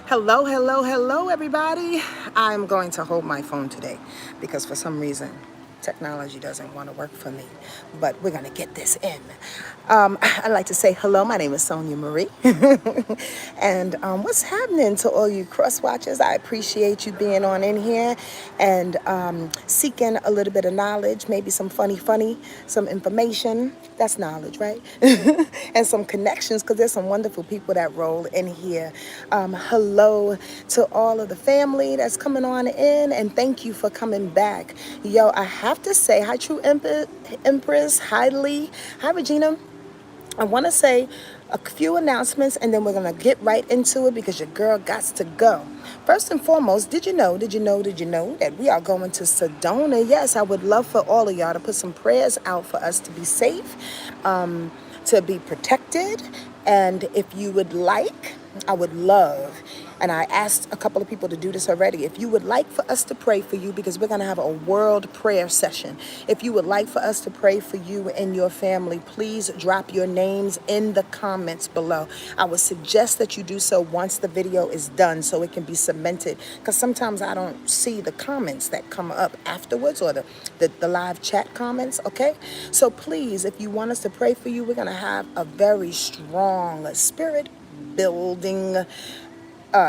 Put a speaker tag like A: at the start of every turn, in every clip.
A: Hello, hello, hello, everybody. I'm going to hold my phone today because for some reason technology doesn't want to work for me, but we're going to get this in. I'd like to say hello. My name is Sonia Marie. And what's happening to all you cross watchers? I appreciate you being on in here and seeking a little bit of knowledge, maybe some funny, some information. That's knowledge, right? And some connections because there's some wonderful people that roll in here. Hello to all of the family that's coming on in, and thank you for coming back. Yo, I have to say, hi, True Empress, hi, Lee, hi, Regina. I want to say a few announcements and then we're going to get right into it because your girl got to go. First and foremost, did you know that we are going to Sedona? Yes, I would love for all of y'all to put some prayers out for us to be safe, to be protected. And if you would like, I would love, and I asked a couple of people to do this already, if you would like for us to pray for you, because we're going to have a world prayer session. If you would like for us to pray for you and your family, please drop your names in the comments below. I would suggest that you do so once the video is done so it can be cemented, because sometimes I don't see the comments that come up afterwards, or the live chat comments, okay? So please, if you want us to pray for you, we're going to have a very strong spirit building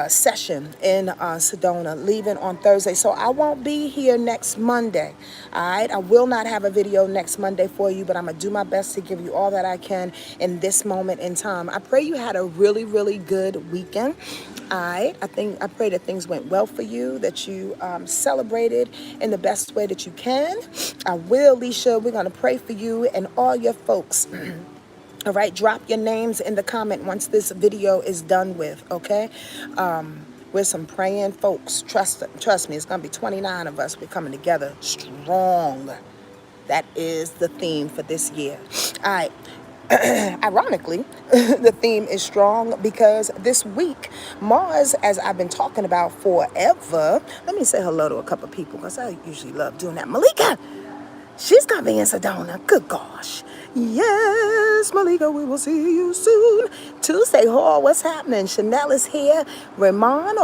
A: session in Sedona, leaving on Thursday. So I won't be here next Monday. All right. I will not have a video next Monday for you, but I'm going to do my best to give you all that I can in this moment in time. I pray you had a really, really good weekend. All right. I pray that things went well for you, that you celebrated in the best way that you can. Leisha, we're going to pray for you and all your folks. All right, drop your names in the comment once this video is done with, okay? We're some praying folks. Trust me, it's going to be 29 of us. We're coming together strong. That is the theme for this year. All right. Ironically, the theme is strong because this week, Mars, as I've been talking about forever, let me say hello to a couple of people because I usually love doing that. Malika! She's gonna be in Sedona. Good gosh. Yes, Malika, we will see you soon. Tuesday Hall, what's happening? Chanel is here. Ramon.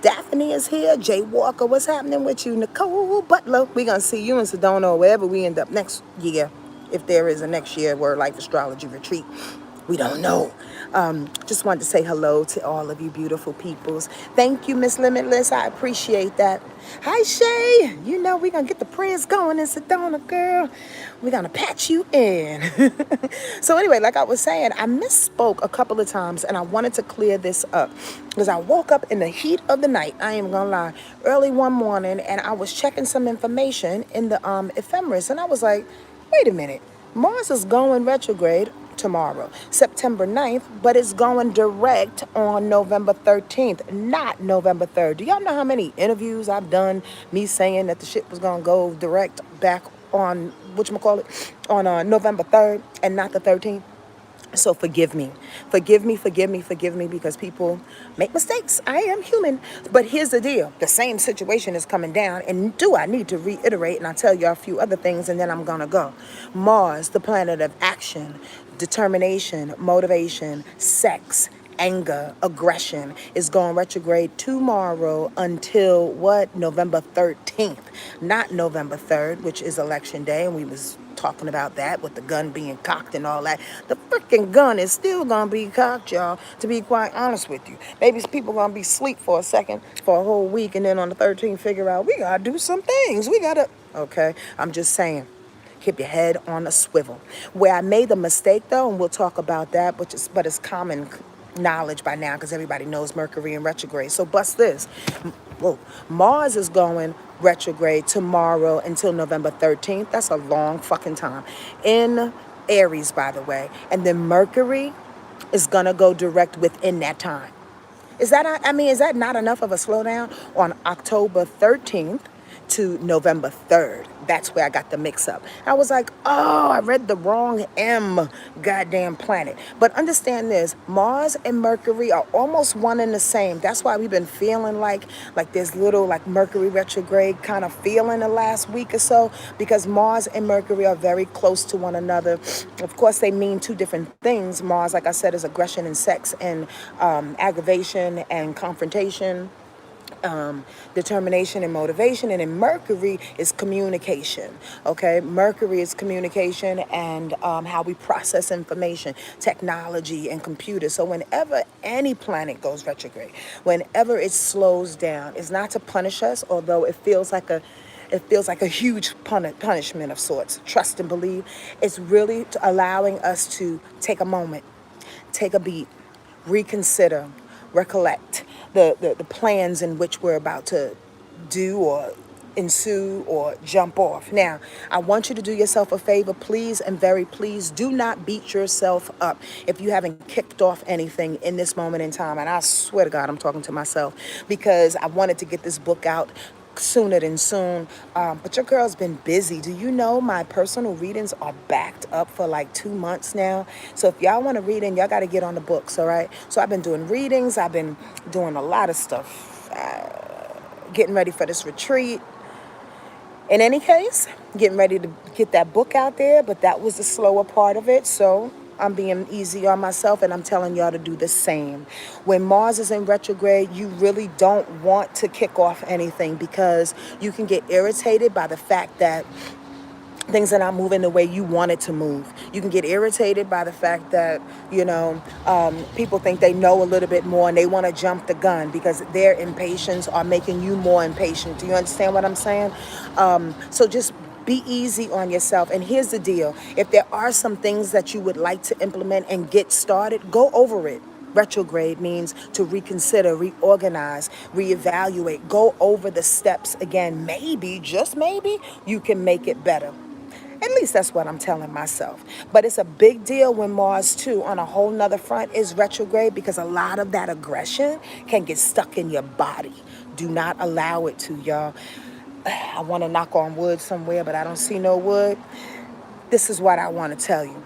A: Daphne is here. Jay Walker, what's happening with you? Nicole Butler, we're gonna see you in Sedona or wherever we end up next year. If there is a next year Word Life Astrology Retreat. We don't know. Just wanted to say hello to all of you beautiful peoples. Thank you, Miss Limitless. I appreciate that. Hi, Shay. You know we're going to get the prayers going in Sedona, girl. We're going to patch you in. So anyway, like I was saying, I misspoke a couple of times, and I wanted to clear this up because I woke up in the heat of the night. I ain't going to lie. Early one morning, and I was checking some information in the ephemeris, and I was like, wait a minute. Mars is going retrograde tomorrow, September 9th, but it's going direct on November 13th, not November 3rd. Do y'all know how many interviews I've done me saying that the shit was going to go direct back on, on November 3rd and not the 13th? So forgive me, because people make mistakes. I am human. But here's the deal. The same situation is coming down. And do I need to reiterate? And I'll tell you a few other things and then I'm going to go. Mars, the planet of action, determination, motivation, sex, anger, aggression, is going retrograde tomorrow until what? November 13th, not November 3rd, which is election day. And we was talking about that with the gun being cocked and all that. The freaking gun is still gonna be cocked, y'all, to be quite honest with you. Maybe people gonna be asleep for a second, for a whole week, and then on the 13th figure out we gotta do some things. Okay, I'm just saying. Keep your head on a swivel. Where I made the mistake though, and we'll talk about that, but it's common knowledge by now because everybody knows Mercury in retrograde. So bust this. Whoa. Mars is going retrograde tomorrow until November 13th. That's a long fucking time. In Aries, by the way. And then Mercury is going to go direct within that time. Is that not enough of a slowdown? On October 13th, to November 3rd. That's where I got the mix up. I was like, oh, I read the wrong M goddamn planet. But understand this, Mars and Mercury are almost one and the same. That's why we've been feeling like there's little like Mercury retrograde kind of feeling the last week or so, because Mars and Mercury are very close to one another. Of course, they mean two different things. Mars, like I said, is aggression and sex and aggravation and confrontation, determination and motivation. And in Mercury is communication. Okay, Mercury is communication and how we process information, technology and computers. So whenever any planet goes retrograde, whenever it slows down, it's not to punish us, although it feels like a huge punishment of sorts. Trust and believe. It's really allowing us to take a moment, take a beat, reconsider, recollect the plans in which we're about to do or ensue or jump off. Now, I want you to do yourself a favor, please, and very please do not beat yourself up if you haven't kicked off anything in this moment in time. And I swear to God, I'm talking to myself, because I wanted to get this book out sooner than soon, but your girl's been busy. Do you know my personal readings are backed up for like 2 months now? So if y'all want to read in, y'all got to get on the books, all right? So I've been doing readings, I've been doing a lot of stuff, getting ready for this retreat. In any case, getting ready to get that book out there, but that was the slower part of it. So I'm being easy on myself, and I'm telling y'all to do the same. When Mars is in retrograde, you really don't want to kick off anything, because you can get irritated by the fact that things are not moving the way you want it to move. You can get irritated by the fact that, people think they know a little bit more and they want to jump the gun because their impatience are making you more impatient. Do you understand what I'm saying? So just be easy on yourself. And here's the deal. If there are some things that you would like to implement and get started, go over it. Retrograde means to reconsider, reorganize, reevaluate, go over the steps again. Maybe, just maybe, you can make it better. At least that's what I'm telling myself. But it's a big deal when Mars, too, on a whole nother front, is retrograde, because a lot of that aggression can get stuck in your body. Do not allow it to, y'all. I want to knock on wood somewhere, but I don't see no wood. This is what I want to tell you.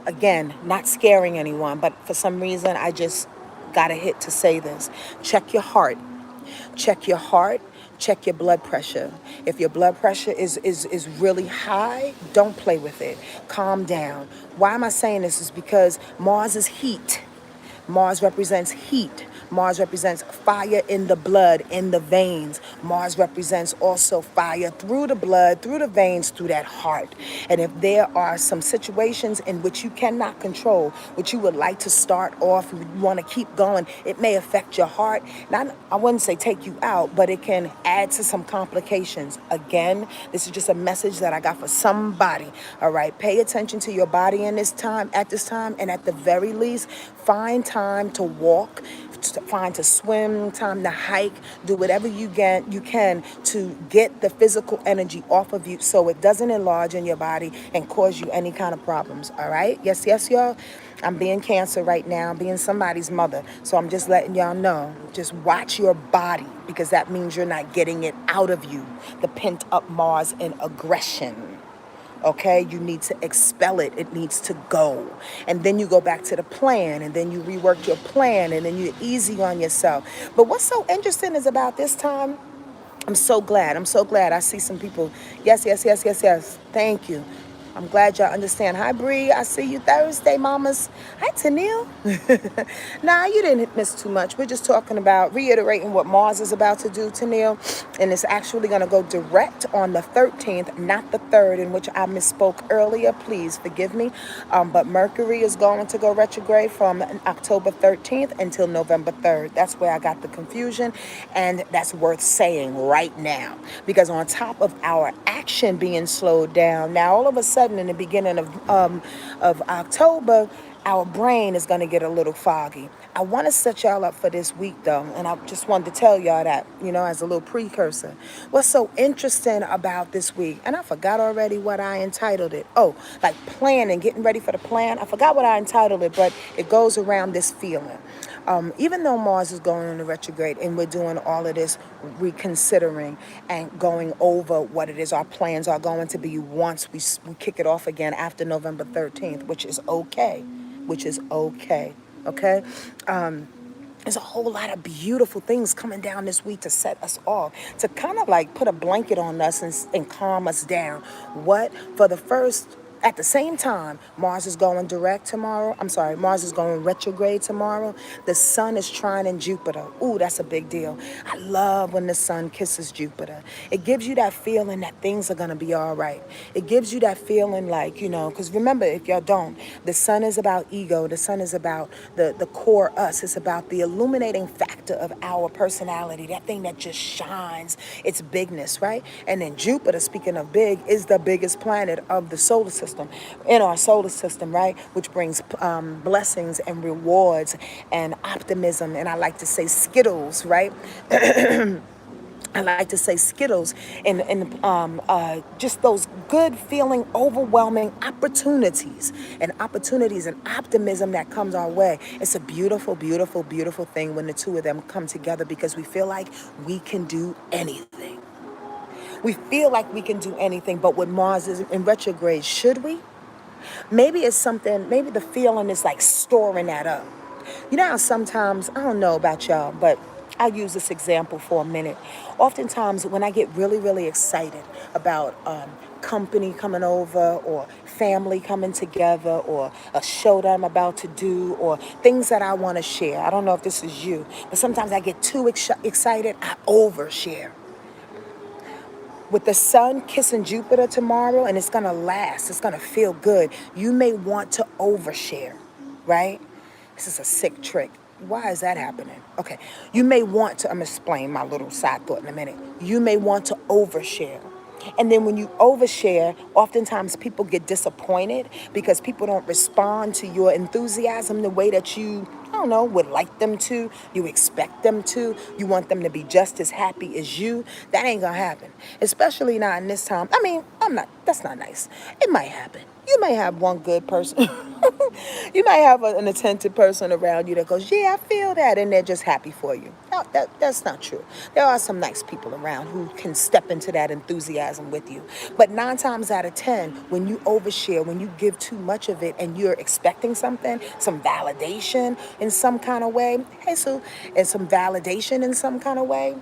A: Again, not scaring anyone, but for some reason, I just got a hit to say this. Check your heart. Check your heart. Check your blood pressure. If your blood pressure is really high, don't play with it. Calm down. Why am I saying this? Is because Mars is heat. Mars represents heat. Mars represents fire in the blood, in the veins. Mars represents also fire through the blood, through the veins, through that heart. And if there are some situations in which you cannot control, which you would like to start off, you want to keep going, it may affect your heart. Not, I wouldn't say take you out, but it can add to some complications. Again, this is just a message that I got for somebody. All right, pay attention to your body at this time, and at the very least, find time to walk, find to swim, time to hike, do whatever you can to get the physical energy off of you so it doesn't enlarge in your body and cause you any kind of problems. All right? Yes, y'all. I'm being Cancer right now. I'm being somebody's mother. So I'm just letting y'all know. Just watch your body, because that means you're not getting it out of you. The pent up Mars and aggression. Okay, you need to expel it. It needs to go. And then you go back to the plan, and then you rework your plan, and then you're easy on yourself. But what's so interesting is about this time, I'm so glad. I see some people. Yes. Thank you. I'm glad y'all understand. Hi, Bree. I see you Thursday, mamas. Hi, Tennille. Nah, you didn't miss too much. We're just talking about reiterating what Mars is about to do, Tennille. And it's actually going to go direct on the 13th, not the 3rd, in which I misspoke earlier. Please forgive me. But Mercury is going to go retrograde from October 13th until November 3rd. That's where I got the confusion. And that's worth saying right now. Because on top of our action being slowed down, now all of a sudden, in the beginning of October, our brain is going to get a little foggy. I want to set y'all up for this week, though, and I just wanted to tell y'all that, as a little precursor. What's so interesting about this week, and I forgot already what I entitled it. Oh, like planning, getting ready for the plan. I forgot what I entitled it, but it goes around this feeling. Even though Mars is going into retrograde and we're doing all of this reconsidering and going over what it is our plans are going to be once we kick it off again after November 13th, which is okay, which is okay, okay? There's a whole lot of beautiful things coming down this week to set us off, to kind of like put a blanket on us and calm us down. What? For the first, at the same time, Mars is going direct tomorrow. I'm sorry, Mars is going retrograde tomorrow. The sun is trining Jupiter. Ooh, that's a big deal. I love when the sun kisses Jupiter. It gives you that feeling that things are going to be all right. It gives you that feeling like, because remember, if y'all don't, the sun is about ego. The sun is about the core us. It's about the illuminating factor of our personality, that thing that just shines, its bigness, right? And then Jupiter, speaking of big, is the biggest planet of the solar system, in our solar system, right? Which brings blessings and rewards and optimism. And I like to say Skittles, right? I like to say Skittles and just those good feeling, overwhelming opportunities and optimism that comes our way. It's a beautiful, beautiful, beautiful thing when the two of them come together because we feel like we can do anything. We feel like we can do anything, but with Mars is in retrograde, should we? Maybe it's something, maybe the feeling is like storing that up. You know how sometimes, I don't know about y'all, but I'll use this example for a minute. Oftentimes when I get really, really excited about company coming over or family coming together or a show that I'm about to do or things that I want to share. I don't know if this is you, but sometimes I get too excited, I overshare. With the sun kissing Jupiter tomorrow, and it's going to last, it's going to feel good, you may want to overshare, right? This is a sick trick. Why is that happening? Okay, you may want to, I'm going to explain my little side thought in a minute. You may want to overshare. And then when you overshare, oftentimes people get disappointed because people don't respond to your enthusiasm the way that you, I don't know, would like them to. You expect them to. You want them to be just as happy as you. That ain't gonna happen. Especially not in this time. I mean, that's not nice. It might happen. You may have one good person. You might have an attentive person around you that goes, yeah, I feel that, and they're just happy for you. No, that's not true. There are some nice people around who can step into that enthusiasm with you. But 9 times out of 10, when you overshare, when you give too much of it and you're expecting something, some validation in some kind of way, hey Sue, and some validation in some kind of way,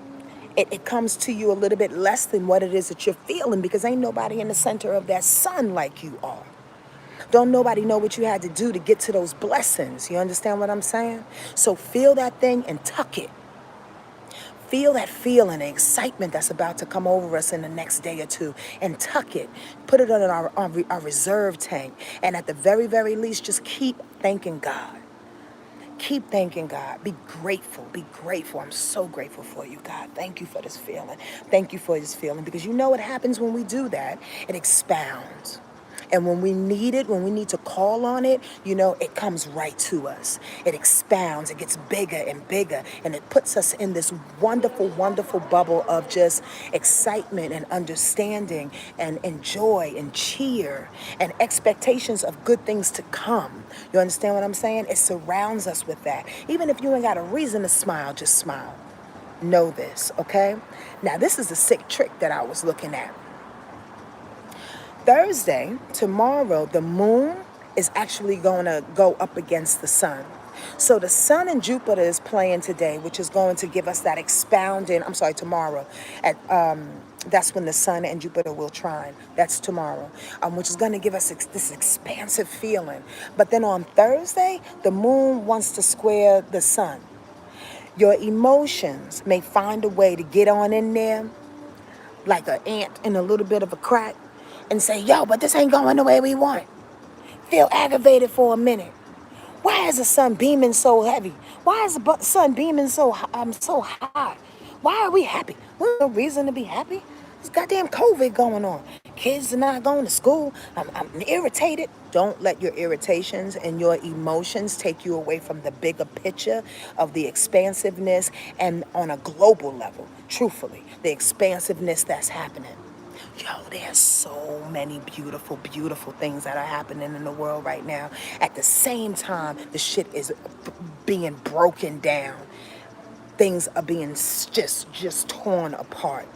A: it comes to you a little bit less than what it is that you're feeling because ain't nobody in the center of that sun like you are. Don't nobody know what you had to do to get to those blessings. You understand what I'm saying? So feel that thing and tuck it. Feel that feeling, the excitement that's about to come over us in the next day or two, and tuck it. Put it on our reserve tank. And at the very, very least, just keep thanking God. Keep thanking God. Be grateful. Be grateful. I'm so grateful for you, God. Thank you for this feeling. Thank you for this feeling. Because you know what happens when we do that? It expounds. And when we need it, when we need to call on it, it comes right to us. It expounds, it gets bigger and bigger, and it puts us in this wonderful, wonderful bubble of just excitement and understanding and joy and cheer and expectations of good things to come. You understand what I'm saying? It surrounds us with that. Even if you ain't got a reason to smile, just smile. Know this, okay? Now, this is a sick trick that I was looking at. Thursday, tomorrow, the moon is actually going to go up against the sun. So the sun and Jupiter is playing today, which is going to give us that tomorrow. That's when the sun and Jupiter will trine. That's tomorrow, which is going to give us this expansive feeling. But then on Thursday, the moon wants to square the sun. Your emotions may find a way to get on in there like an ant in a little bit of a crack and say, yo, but this ain't going the way we want. Feel aggravated for a minute. Why is the sun beaming so heavy? Why is the sun beaming so high? Why are we happy? Well, no reason to be happy. There's goddamn COVID going on. Kids are not going to school. I'm irritated. Don't let your irritations and your emotions take you away from the bigger picture of the expansiveness and on a global level, truthfully, the expansiveness that's happening. Yo, there's so many beautiful, beautiful things that are happening in the world right now. At the same time, the shit is being broken down. Things are being just torn apart.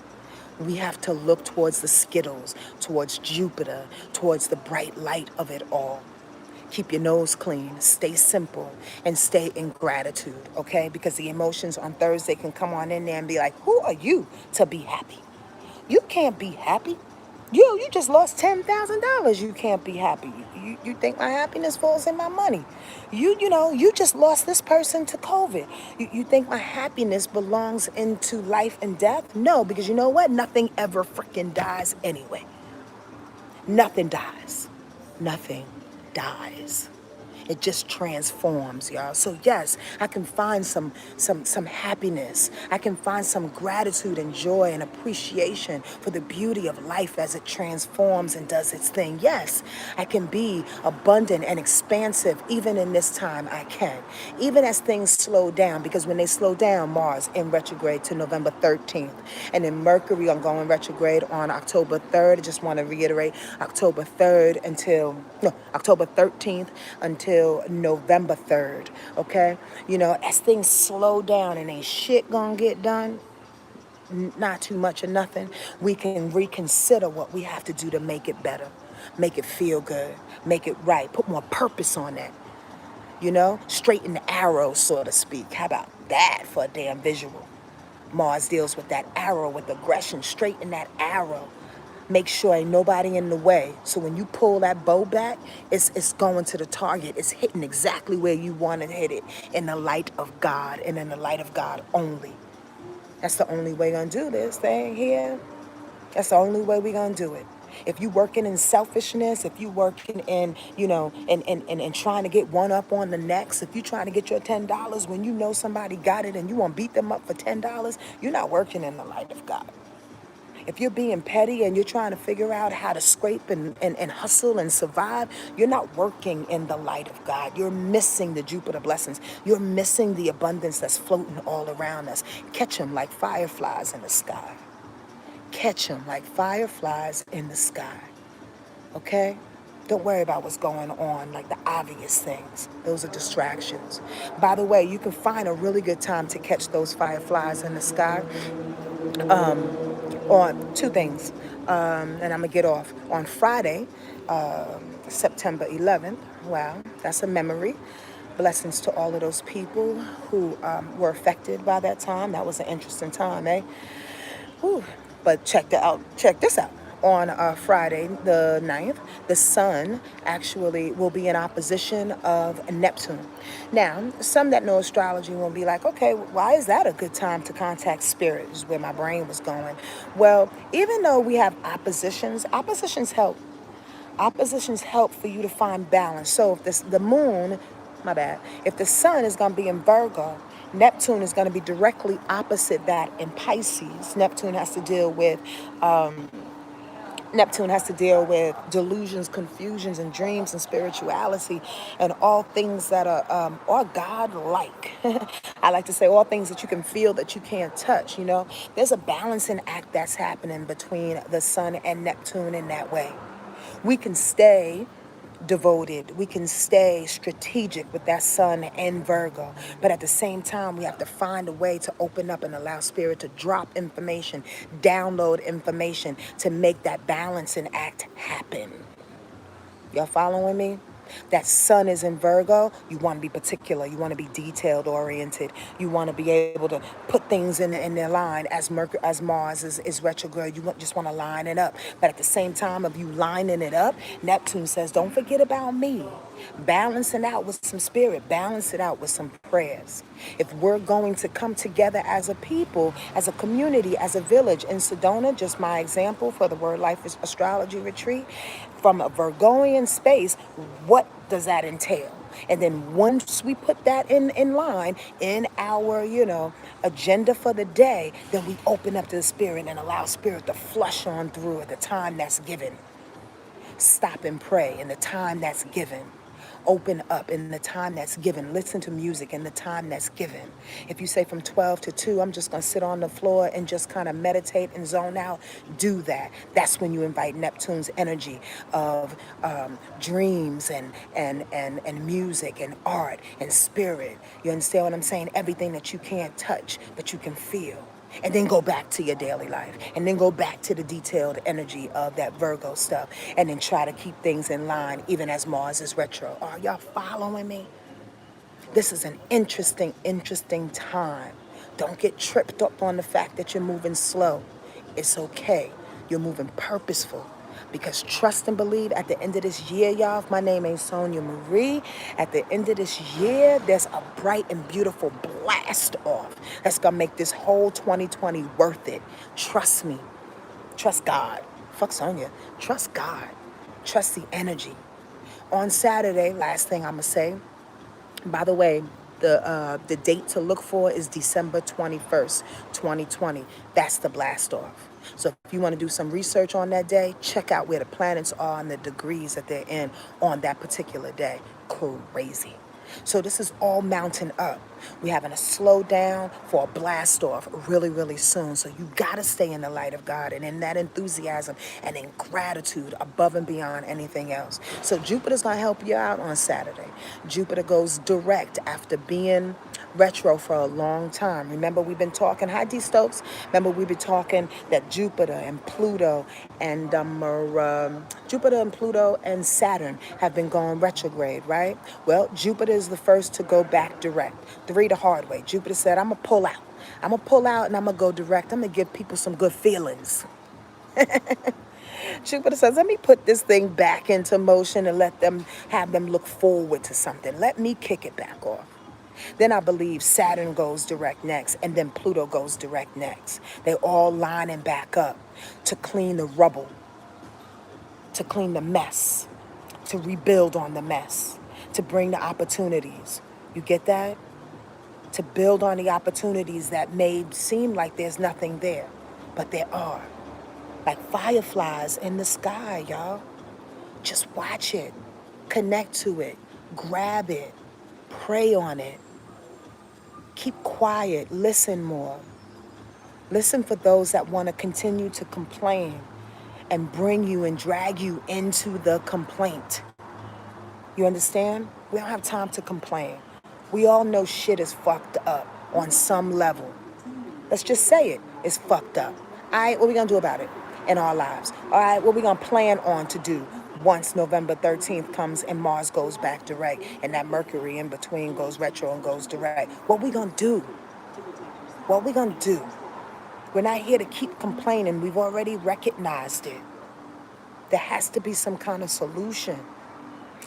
A: We have to look towards the Skittles, towards Jupiter, towards the bright light of it all. Keep your nose clean, stay simple, and stay in gratitude, okay? Because the emotions on Thursday can come on in there and be like, who are you to be happy? You can't be happy. You just lost $10,000. You can't be happy. You think my happiness falls in my money. You just lost this person to COVID. You think my happiness belongs into life and death? No, because you know what? Nothing ever freaking dies anyway. Nothing dies. Nothing dies. It just transforms, y'all. So yes, I can find some happiness. I can find some gratitude and joy and appreciation for the beauty of life as it transforms and does its thing. Yes, I can be abundant and expansive even in this time. I can. Even as things slow down, because when they slow down, Mars in retrograde to November 13th. And then Mercury, I'm going retrograde on October 3rd. I just want to reiterate, October 13th until November 3rd, okay? As things slow down and ain't shit gonna get done, not too much or nothing, we can reconsider what we have to do to make it better, make it feel good, make it right, put more purpose on that, straighten the arrow, so to speak. How about that for a damn visual? Mars deals with that arrow, with aggression, straighten that arrow. Make sure ain't nobody in the way. So when you pull that bow back, it's going to the target. It's hitting exactly where you want to hit it, in the light of God and in the light of God only. That's the only way we're going to do this thing here. That's the only way we're going to do it. If you working in selfishness, if you working in, and trying to get one up on the next, if you trying to get your $10 when you know somebody got it and you want to beat them up for $10, you're not working in the light of God. If you're being petty and you're trying to figure out how to scrape and hustle and survive, you're not working in the light of God. You're missing the Jupiter blessings. You're missing the abundance that's floating all around us. Catch them like fireflies in the sky. Catch them like fireflies in the sky. Okay? Don't worry about what's going on, like the obvious things. Those are distractions. By the way, you can find a really good time to catch those fireflies in the sky on two things, and I'm gonna get off. On Friday, September 11th, wow, that's a memory. Blessings to all of those people who were affected by that time. That was an interesting time, eh? Whew. But check this out. On Friday, the 9th, the sun actually will be in opposition of Neptune. Now, some that know astrology will be like, okay, why is that a good time to contact spirit? Is where my brain was going. Well, even though we have oppositions help. Oppositions help for you to find balance. So if the moon, my bad, if the sun is going to be in Virgo, Neptune is going to be directly opposite that in Pisces. Neptune has to deal with delusions, confusions, and dreams and spirituality and all things that are God-like. I like to say all things that you can feel that you can't touch, There's a balancing act that's happening between the sun and Neptune in that way. We can stay devoted. We can stay strategic with that sun and Virgo. But at the same time, we have to find a way to open up and allow spirit to drop information, download information to make that balancing act happen. Y'all following me? That sun is in Virgo. You want to be particular. You want to be detailed oriented. You want to be able to put things in their line. As Mars is retrograde, just want to line it up. But at the same time of you lining it up, Neptune says, don't forget about me. Balance it out with some spirit. Balance it out with some prayers. If we're going to come together as a people, as a community, as a village in Sedona, just my example for the Word Life Astrology Retreat, from a Virgoian space, what does that entail? And then once we put that in line in our, agenda for the day, then we open up to the spirit and allow spirit to flush on through at the time that's given. Stop and pray in the time that's given. Open up in the time that's given. Listen to music in the time that's given. If you say from 12 to 2, I'm just going to sit on the floor and just kind of meditate and zone out, do that. That's when you invite Neptune's energy of dreams and music and art and spirit. You understand what I'm saying? Everything that you can't touch, but you can feel. And then go back to your daily life. And then go back to the detailed energy of that Virgo stuff. And then try to keep things in line even as Mars is retro. Are y'all following me? This is an interesting time. Don't get tripped up on the fact that you're moving slow. It's okay. You're moving purposeful. Because trust and believe at the end of this year, y'all, if my name ain't Sonia Marie, at the end of this year, there's a bright and beautiful blast off that's going to make this whole 2020 worth it. Trust me. Trust God. Fuck Sonia. Trust God. Trust the energy. On Saturday, last thing I'm going to say, by the way, the date to look for is December 21st, 2020. That's the blast off. So if you want to do some research on that day, check out where the planets are and the degrees that they're in on that particular day. Crazy. So this is all mounting up. We're having a slow down for a blast off really soon. So you got to stay in the light of God and in that enthusiasm and in gratitude above and beyond anything else. So Jupiter's going to help you out on Saturday. Jupiter goes direct after being retro for a long time. Remember, we've been talking, hi D Stokes. Remember, we've been talking that Jupiter and Pluto and Saturn have been going retrograde, right? Well, Jupiter is the first to go back direct. 3 the hard way. Jupiter said, I'm going to pull out. I'm going to pull out and I'm going to go direct. I'm going to give people some good feelings. Jupiter says, let me put this thing back into motion and have them look forward to something. Let me kick it back off. Then I believe Saturn goes direct next, and then Pluto goes direct next. They all lining back up to clean the rubble, to clean the mess, to rebuild on the mess, to bring the opportunities. You get that? To build on the opportunities that may seem like there's nothing there, but there are. Like fireflies in the sky, y'all. Just watch it, connect to it, grab it, pray on it. Keep quiet, listen more. Listen for those that want to continue to complain and bring you and drag you into the complaint. You understand? We don't have time to complain. We all know shit is fucked up on some level. Let's just say it. It's fucked up. All right, what we gonna do about it in our lives? All right, what we gonna plan on to do once November 13th comes and Mars goes back direct and that Mercury in between goes retro and goes direct? What we gonna do? What we gonna do? We're not here to keep complaining. We've already recognized it. There has to be some kind of solution.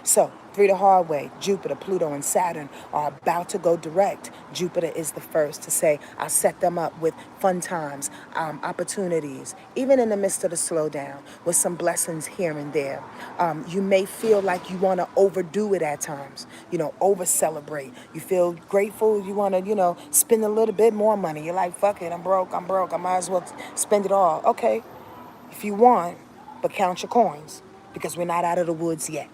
A: So, 3 the hard way, Jupiter, Pluto, and Saturn are about to go direct. Jupiter is the first to say, I'll set them up with fun times, opportunities, even in the midst of the slowdown, with some blessings here and there. You may feel like you want to overdo it at times, over celebrate. You feel grateful, you want to, spend a little bit more money. You're like, fuck it, I'm broke, I might as well spend it all. Okay, if you want, but count your coins, because we're not out of the woods yet.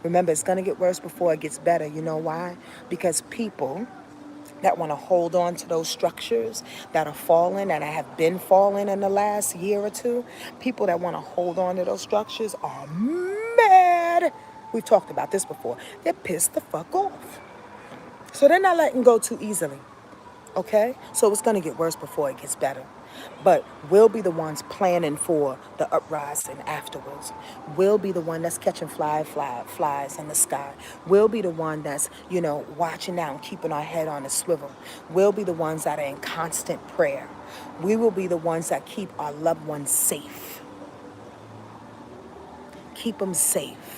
A: Remember, it's going to get worse before it gets better. You know why? Because people that want to hold on to those structures that are falling and have been falling in the last year or two, people that want to hold on to those structures are mad. We've talked about this before. They're pissed the fuck off. So they're not letting go too easily. Okay? So it's going to get worse before it gets better. But we'll be the ones planning for the uprising afterwards. We'll be the one that's catching flies in the sky. We'll be the one that's, watching out and keeping our head on a swivel. We'll be the ones that are in constant prayer. We will be the ones that keep our loved ones safe. Keep them safe.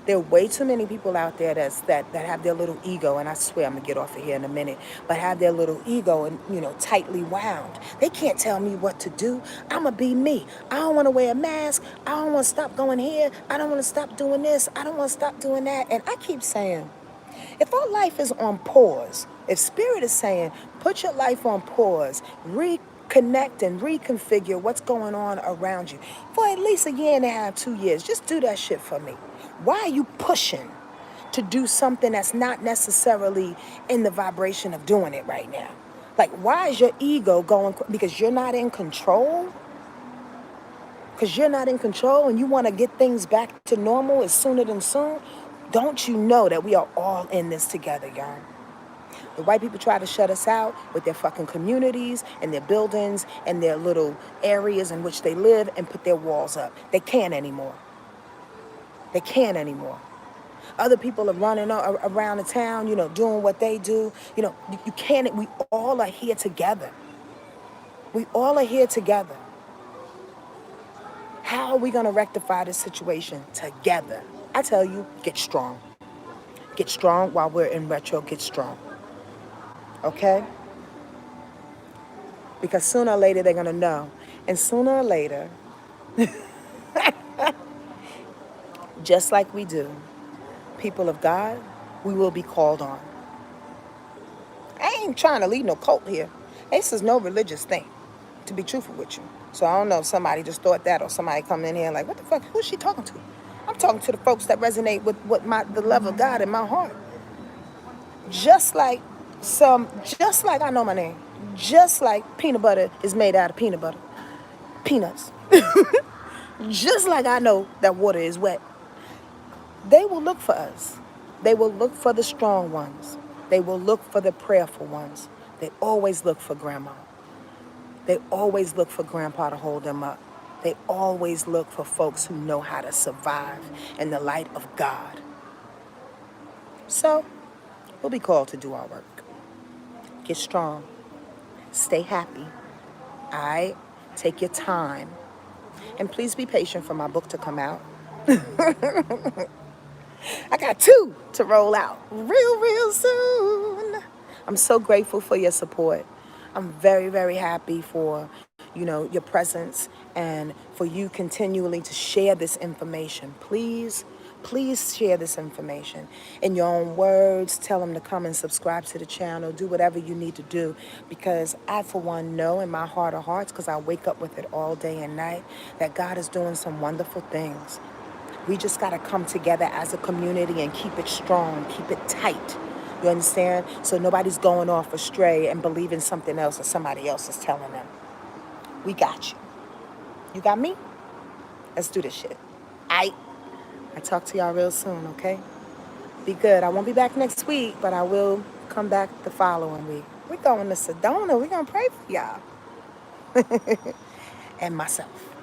A: There are way too many people out there that have their little ego, and I swear I'm going to get off of here in a minute, but have their little ego and, tightly wound. They can't tell me what to do. I'm going to be me. I don't want to wear a mask. I don't want to stop going here. I don't want to stop doing this. I don't want to stop doing that. And I keep saying, if our life is on pause, if Spirit is saying, put your life on pause, connect and reconfigure what's going on around you for at least a year and a half, 2 years. Just do that shit for me. Why are you pushing to do something that's not necessarily in the vibration of doing it right now? Like, why is your ego going? Because you're not in control? Because you're not in control and you want to get things back to normal as sooner than soon? Don't you know that we are all in this together, y'all? The white people try to shut us out with their fucking communities and their buildings and their little areas in which they live and put their walls up. They can't anymore. They can't anymore. Other people are running around the town, doing what they do. You can't, we all are here together. We all are here together. How are we going to rectify this situation together? I tell you, get strong. Get strong while we're in retro, get strong. Okay? Because sooner or later they're going to know. And sooner or later, just like we do, people of God, we will be called on. I ain't trying to lead no cult here. This is no religious thing, to be truthful with you. So I don't know if somebody just thought that or somebody come in here and like, what the fuck, who's she talking to? I'm talking to the folks that resonate with the love of God in my heart. Just like I know my name. Just like peanut butter is made out of peanut butter. Peanuts. Just like I know that water is wet. They will look for us. They will look for the strong ones. They will look for the prayerful ones. They always look for grandma. They always look for grandpa to hold them up. They always look for folks who know how to survive in the light of God. So, we'll be called to do our work. Get strong. Stay happy. All right? Take your time. And please be patient for my book to come out. I got 2 to roll out real soon. I'm so grateful for your support. I'm very, very happy for, your presence and for you continually to share this information. Please share this information in your own words. Tell them to come and subscribe to the channel. Do whatever you need to do, because I, for one, know in my heart of hearts, because I wake up with it all day and night, that God is doing some wonderful things. We just got to come together as a community and keep it strong, keep it tight. You understand? So nobody's going off astray and believing something else that somebody else is telling them. We got you. You got me? Let's do this shit. I talk to y'all real soon, okay? Be good. I won't be back next week, but I will come back the following week. We're going to Sedona. We're going to pray for y'all. And myself.